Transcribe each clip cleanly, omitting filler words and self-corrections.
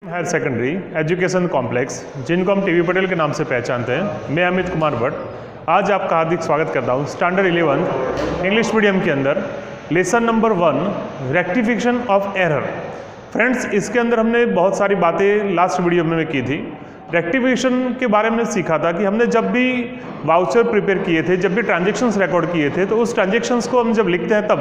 Higher secondary education complex, जिनको हम TV Patel के नाम से पहचानते हैं, मैं अमित कुमार भट्ट आज आपका हार्दिक स्वागत करता हूँ स्टैंडर्ड 11 इंग्लिश मीडियम के अंदर lesson number 1 rectification of error. Friends, इसके अंदर हमने बहुत सारी बातें लास्ट वीडियो में की थी। रेक्टिफिकेशन के बारे में सीखा था कि हमने जब भी वाउचर प्रिपेयर किए थे, जब भी ट्रांजेक्शन्स रिकॉर्ड किए थे, तो उस ट्रांजेक्शन्स को हम जब लिखते हैं तब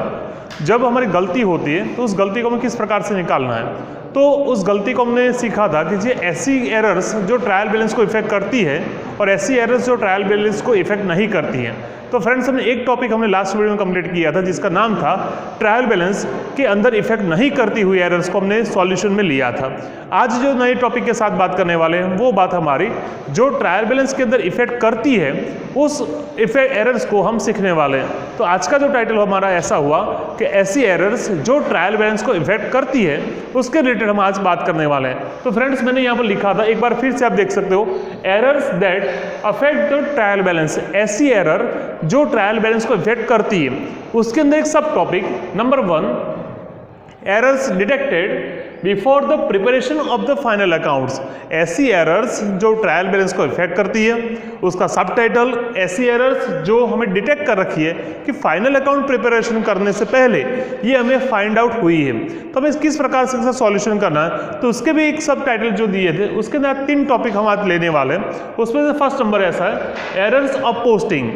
जब हमारी गलती होती है तो उस गलती को हमें किस प्रकार से निकालना है। तो उस गलती को हमने सीखा था कि ये ऐसी एरर्स जो ट्रायल बैलेंस को इफेक्ट करती है और ऐसी एरर्स जो ट्रायल बैलेंस को इफेक्ट नहीं करती हैं। तो फ्रेंड्स, हमने एक टॉपिक हमने लास्ट वीडियो में कंप्लीट किया था जिसका नाम था ट्रायल बैलेंस के अंदर इफेक्ट नहीं करती हुई एरर्स को हमने सॉल्यूशन में लिया था। आज जो नए टॉपिक के साथ बात करने वाले हैं वो बात हमारी जो ट्रायल बैलेंस के अंदर इफेक्ट करती है उस इफेक्ट एरर्स को हम सीखने वाले हैं। तो आज का जो टाइटल हमारा ऐसा हुआ कि ऐसी एरर्स जो ट्रायल बैलेंस को इफेक्ट करती है उसके रिलेटेड हम आज बात करने वाले हैं। तो फ्रेंड्स, मैंने यहाँ पर लिखा था, एक बार फिर से आप देख सकते हो, errors that affect the trial balance. ऐसी एरर जो ट्रायल बैलेंस को इफेक्ट करती है। उसके अंदर एक सब topic number 1, errors detected before the preparation of the final accounts. ऐसी एरर्स जो ट्रायल बैलेंस को इफेक्ट करती है, उसका सब टाइटल ऐसी एरर्स जो हमें डिटेक्ट कर रखी है कि फाइनल अकाउंट प्रिपरेशन करने से पहले ये हमें फाइंड आउट हुई है, तो हमें किस प्रकार से इसका सॉल्यूशन करना है। तो उसके भी एक सब टाइटल जो दिए थे उसके अंदर 3 टॉपिक हम आज लेने वाले हैं। उसमें से फर्स्ट नंबर ऐसा है, एरर्स ऑफ पोस्टिंग।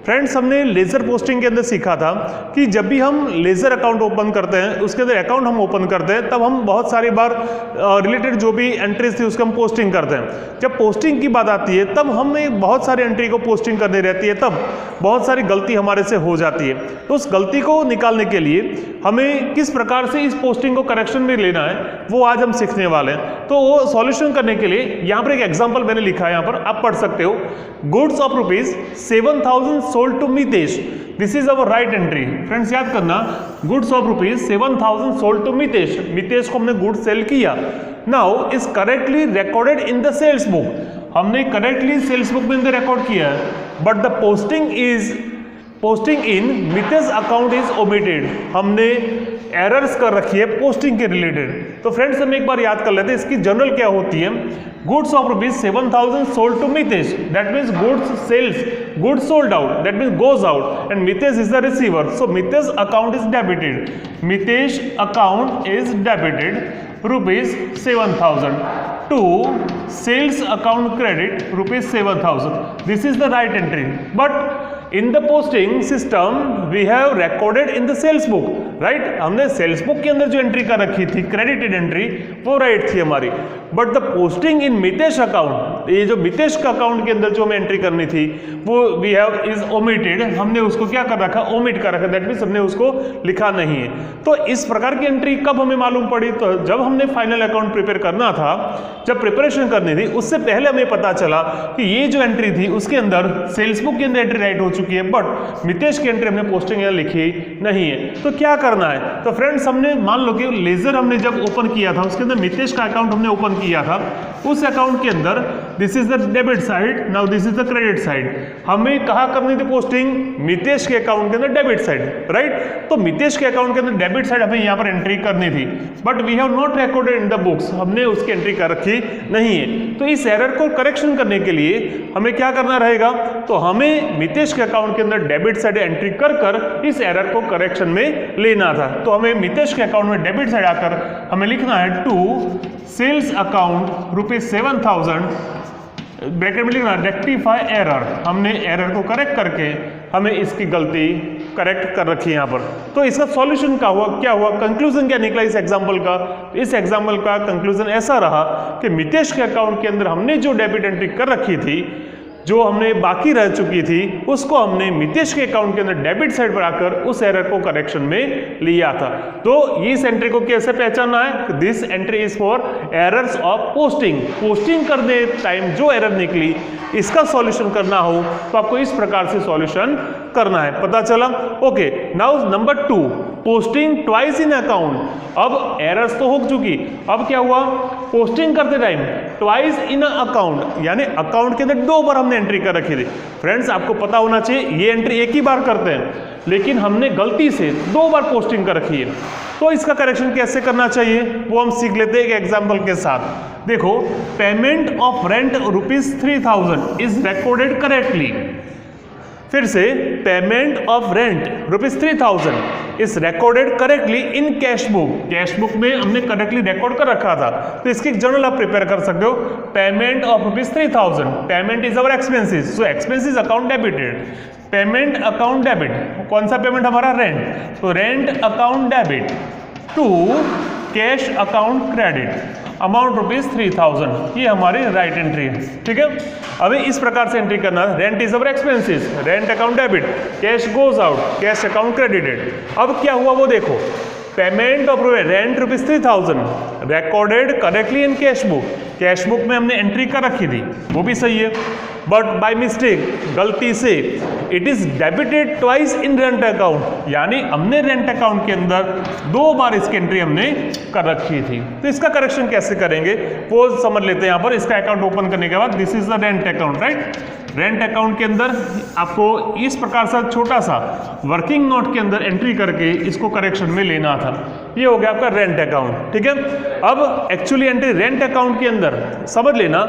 फ्रेंड्स, हमने लेज़र पोस्टिंग के अंदर सीखा था कि जब भी हम लेज़र अकाउंट ओपन करते हैं, उसके अंदर अकाउंट हम ओपन करते हैं, तब हम बहुत सारी बार रिलेटेड जो भी एंट्रीज थी उसको हम पोस्टिंग करते हैं। जब पोस्टिंग की बात आती है तब हमें बहुत सारी एंट्री को पोस्टिंग करनी रहती है, तब बहुत सारी गलती हमारे से हो जाती है। तो उस गलती को निकालने के लिए हमें किस प्रकार से इस पोस्टिंग को करेक्शन में लेना है वो आज हम सीखने वाले हैं। तो वो सॉल्यूशन करने के लिए यहाँ पर एक एग्जाम्पल मैंने लिखा है, यहाँ पर आप पढ़ सकते हो। Goods of ₹7,000 sold to Mitesh. This is our right entry. Friends, याद करना, goods of ₹7,000 sold to Mitesh. Mitesh को हमने गुड्स सेल किया। Now is correctly recorded in the sales book. हमने करेक्टली सेल्स बुक में अंदर रिकॉर्ड किया है, but the posting in Mitesh account is omitted. हमने एरर्स कर रखी है पोस्टिंग के रिलेटेड। तो फ्रेंड्स, हम एक बार याद कर लेते हैं इसकी जनरल क्या होती है। Goods of ₹7,000 sold to Mitesh, that means goods sold out, that means goes out, and Mitesh is the receiver, so Mitesh account is debited. Mitesh account is debited ₹7,000 to sales account credit ₹7,000. This is the right entry. But in the posting system we have recorded in the sales book, right? हमने sales book के अंदर जो entry कर रखी थी credited entry वो right थी हमारी, but the posting in Mitesh account, ये जो मितेश का अकाउंट के अंदर जो हमें एंट्री करनी थी वो वी हैव इज ओमिटेड। हमने उसको क्या कर रखा, ओमिट कर रखा, दैट मीन्स हमने उसको लिखा नहीं है। तो इस प्रकार की एंट्री कब हमें मालूम पड़ी, तो जब हमने फाइनल अकाउंट प्रिपेयर करना था, जब प्रिपरेशन करनी थी उससे पहले हमें पता चला कि ये जो एंट्री थी उसके अंदर सेल्स बुक के अंदर एंट्री राइट हो चुकी है, बट मितेश की एंट्री हमने पोस्टिंग यहाँ लिखी नहीं है। तो क्या करना है, तो फ्रेंड्स, हमने मान लो कि लेजर हमने जब ओपन किया था उसके अंदर मितेश का अकाउंट हमने ओपन किया था। उस अकाउंट के अंदर this is the debit side, now this is the credit side. हमें कहाँ करनी थी पोस्टिंग, मितेश के अकाउंट के अंदर डेबिट साइड, राइट? तो मितेश के अकाउंट के अंदर डेबिट साइड हमें यहाँ पर एंट्री करनी थी, but we have not recorded in the books, हमने उसकी एंट्री कर रखी नहीं है। तो इस एरर को करेक्शन करने के लिए हमें क्या करना रहेगा, तो हमें मितेश के अकाउंट के अंदर डेबिट साइड एंट्री कर इस एरर को करेक्शन में लेना था। तो हमें मितेश के अकाउंट में डेबिट साइड आकर हमें लिखना है टू सेल्स अकाउंट ₹7,000, ब्रैकेट में लिखना रेक्टिफाई एरर। हमने एरर को करेक्ट करके हमें इसकी गलती करेक्ट कर रखी है यहाँ पर। तो इसका सॉल्यूशन क्या हुआ, कंक्लूजन क्या निकला इस एग्जाम्पल का। इस एग्जाम्पल का कंक्लूजन ऐसा रहा कि मितेश के अकाउंट के अंदर हमने जो डेबिट एंट्री कर रखी थी, जो हमने बाकी रह चुकी थी, उसको हमने मितेश के अकाउंट के अंदर डेबिट साइड पर आकर उस एरर को करेक्शन में लिया था। तो इस एंट्री को कैसे पहचानना है, this entry is for errors of posting करने टाइम जो एरर निकली इसका सॉल्यूशन करना हो तो आपको इस प्रकार से सॉल्यूशन करना है। पता चला? Okay, now number 2, posting twice in account. अब एरर्स तो हो चुकी, अब क्या हुआ, पोस्टिंग करते टाइम ट्वाइस इन अकाउंट, यानी अकाउंट के अंदर 2 बार हमने एंट्री कर रखी थी। फ्रेंड्स, आपको पता होना चाहिए ये एंट्री एक ही बार करते हैं, लेकिन हमने गलती से 2 बार पोस्टिंग कर रखी है, तो इसका करेक्शन कैसे करना चाहिए वो हम सीख लेते हैं एक एग्जाम्पल के साथ। देखो, payment of rent ₹3000 is recorded correctly. फिर से, payment of rent ₹3000 is recorded correctly in cash book. Cash book में हमने करेक्टली रिकॉर्ड कर रखा था, तो इसकी एक जर्नल आप प्रिपेयर कर सकते हो। Payment of ₹3000, payment is our expenses, so expenses account debited, payment account debit, कौन सा पेमेंट हमारा, रेंट, तो rent account debit to cash account credit, amount ₹3000, ये हमारी राइट एंट्री है। ठीक है, अभी इस प्रकार से एंट्री करना है। Rent is our expenses, rent account debit, cash goes out, cash account credited. अब क्या हुआ वो देखो, payment of rent ₹3000 recorded correctly in cash book. Cash book में हमने एंट्री कर रखी थी, वो भी सही है, बट बाय मिस्टेक, गलती से, it is debited twice in rent account, यानी हमने रेंट अकाउंट के अंदर 2 बार इसकी एंट्री हमने कर रखी थी। तो इसका करेक्शन कैसे करेंगे वो समझ लेते हैं। यहाँ पर इसका अकाउंट ओपन करने के बाद, this is the rent account, right. Rent account के अंदर आपको इस प्रकार से छोटा सा वर्किंग नोट के अंदर एंट्री करके इसको करेक्शन में लेना था। ये हो गया आपका रेंट अकाउंट। ठीक है, अब एक्चुअली एंट्री रेंट अकाउंट के अंदर समझ लेना,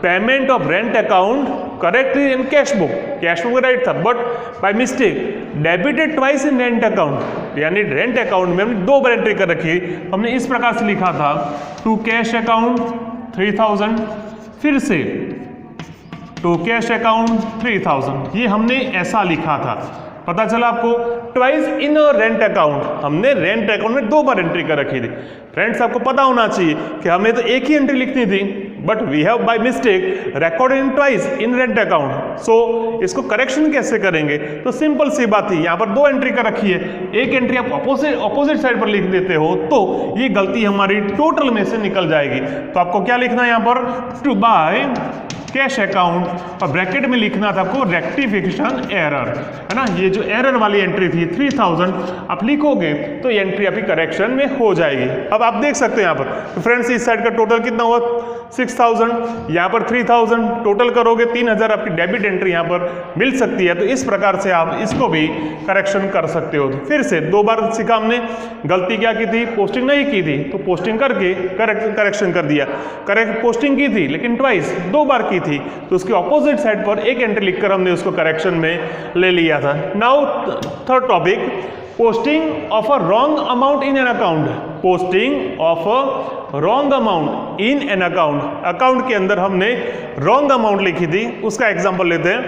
payment of rent account correctly in cash book, cash book right था, but by mistake debited twice in rent account, यानी रेंट अकाउंट में हमने 2 बार एंट्री कर रखी। हमने इस प्रकार से लिखा था, टू कैश अकाउंट 3000, फिर से टू कैश अकाउंट 3000, ये हमने ऐसा लिखा था। पता चला आपको, ट्वाइस इन रेंट अकाउंट, हमने रेंट अकाउंट में 2 बार एंट्री कर रखी थी। फ्रेंड्स, आपको पता होना चाहिए कि हमें तो एक ही एंट्री लिखनी थी, but we have by mistake recorded in twice in rent account. So इसको करेक्शन कैसे करेंगे, तो सिंपल सी बात ही, यहाँ पर 2 एंट्री कर रखी है, एक एंट्री आप अपोजिट साइड पर लिख देते हो, तो ये गलती हमारी टोटल में से निकल जाएगी। तो आपको क्या लिखना है यहाँ पर, टू बाय कैश अकाउंट, और ब्रैकेट में लिखना था आपको रेक्टिफिकेशन एरर, है ना। ये जो एरर वाली एंट्री थी 3000 आप लिखोगे तो ये एंट्री आपकी करेक्शन में हो जाएगी। अब आप देख सकते हो यहाँ पर, तो फ्रेंड्स इस साइड का टोटल कितना हुआ, 6000, यहाँ पर 3000, टोटल करोगे 3000 आपकी डेबिट एंट्री यहाँ पर मिल सकती है। तो इस प्रकार से आप इसको भी करेक्शन कर सकते हो। फिर से 2 बार सीखा हमने, गलती क्या की थी, पोस्टिंग नहीं की थी, तो पोस्टिंग करके करेक्शन कर दिया। पोस्टिंग की थी लेकिन ट्वाइस 2 बार की थी, तो उसके ऑपोजिट साइड पर एक एंट्री लिखकर हमने उसको करेक्शन में ले लिया था। Now third topic, posting of a wrong amount in an account, posting of a wrong amount in an account. Account के अंदर हमने रॉन्ग अमाउंट लिखी थी, उसका एग्जांपल लेते हैं।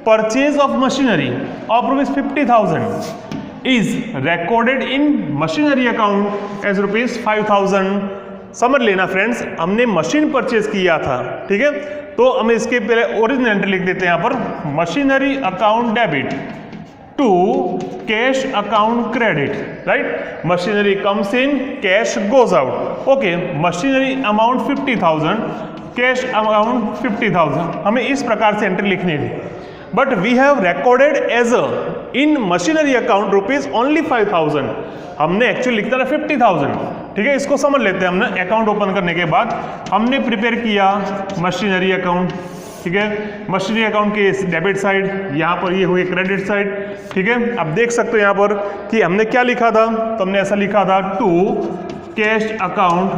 Purchase of machinery of ₹50,000 is recorded in machinery account as ₹5,000। समझ लेना फ्रेंड्स, हमने मशीन परचेज किया था, ठीक है, तो हम इसके पहले ओरिजिनल एंट्री लिख देते हैं यहाँ पर, machinery account debit to cash account credit, right. Machinery comes in, cash goes out, okay. Machinery amount 50,000, cash amount 50,000, हमें इस प्रकार से एंट्री लिखनी थी, but we have recorded as a in machinery account rupees only 5,000, हमने actually लिखता था 50,000, ठीक है। इसको समझ लेते हैं। हमने अकाउंट ओपन करने के बाद हमने प्रिपेयर किया मशीनरी अकाउंट, ठीक है, मशीनरी अकाउंट के डेबिट साइड, यहाँ पर ये हुई क्रेडिट साइड, ठीक है। अब देख सकते हो यहाँ पर कि हमने क्या लिखा था, तो हमने ऐसा लिखा था, टू कैश अकाउंट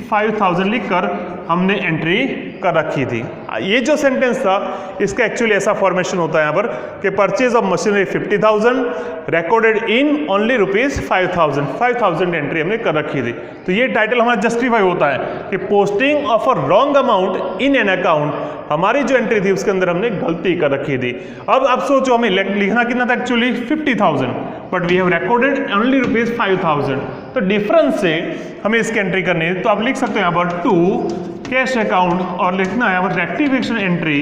₹5,000 लिखकर हमने एंट्री कर रखी थी। ये जो सेंटेंस था इसका एक्चुअली ऐसा फॉर्मेशन होता है यहाँ पर कि purchase of machinery 50,000 recorded in only ₹5,000, 5,000 entry हमने कर रखी थी। तो ये टाइटल हमारा जस्टिफाई होता है कि posting of a wrong amount in an account, हमारी जो एंट्री थी उसके अंदर हमने गलती कर रखी थी। अब आप सोचो हमें लिखना कितना था, actually 50,000, but we have recorded only ₹5,000, तो डिफरेंस से हमें इसकी एंट्री करनी है। तो आप लिख सकते हो यहाँ पर टू कैश अकाउंट और लिखना है यहाँ पर रेक्टिफिकेशन एंट्री,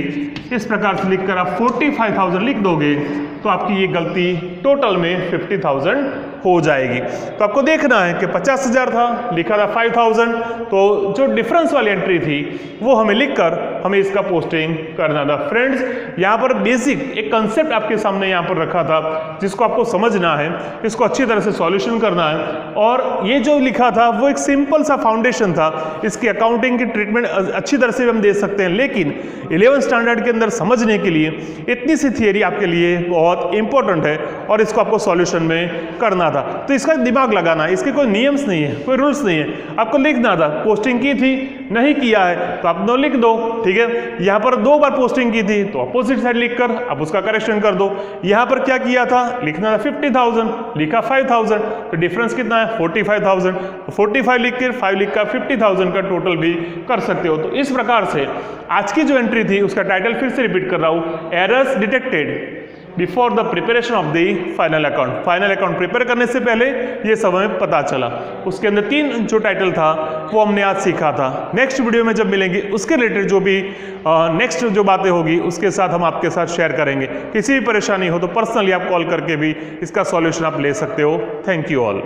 इस प्रकार से लिखकर आप 45,000 लिख दोगे तो आपकी ये गलती टोटल में 50,000 हो जाएगी। तो आपको देखना है कि 50,000 था, लिखा था 5,000, तो जो डिफरेंस वाली एंट्री थी वो हमें लिखकर हमें इसका पोस्टिंग करना था। फ्रेंड्स, यहाँ पर बेसिक एक कंसेप्ट आपके सामने यहाँ पर रखा था जिसको आपको समझना है, इसको अच्छी तरह से सॉल्यूशन करना है। और ये जो लिखा था वो एक सिंपल सा फाउंडेशन था, इसकी अकाउंटिंग की ट्रीटमेंट अच्छी तरह से हम दे सकते हैं, लेकिन 11th स्टैंडर्ड के अंदर समझने के लिए इतनी सी थियरी आपके लिए बहुत इंपॉर्टेंट है और इसको आपको सॉल्यूशन में करना था। तो इसका दिमाग लगाना, इसके कोई नियम्स नहीं है, कोई रूल्स नहीं है, आपको लिखना था। पोस्टिंग की थी, नहीं किया है तो आप नो लिख दो, ठीक है। यहाँ पर 2 बार पोस्टिंग की थी तो अपोजिट साइड लिखकर आप उसका करेक्शन कर दो। यहाँ पर क्या किया था, लिखना था 50,000, लिखा 5,000, तो डिफरेंस कितना है 45,000, तो 45 लिख कर 5 लिख कर 50,000 का टोटल भी कर सकते हो। तो इस प्रकार से आज की जो एंट्री थी उसका टाइटल फिर से रिपीट कर रहा हूँ, errors detected before the preparation of the final account. Final account prepare करने से पहले ये सब हमें पता चला। उसके अंदर 3 जो टाइटल था वो हमने आज सीखा था। नेक्स्ट वीडियो में जब मिलेंगे उसके रिलेटेड जो भी नेक्स्ट जो बातें होगी उसके साथ हम आपके साथ शेयर करेंगे। किसी भी परेशानी हो तो पर्सनली आप कॉल करके भी इसका सॉल्यूशन आप ले सकते हो। Thank you all.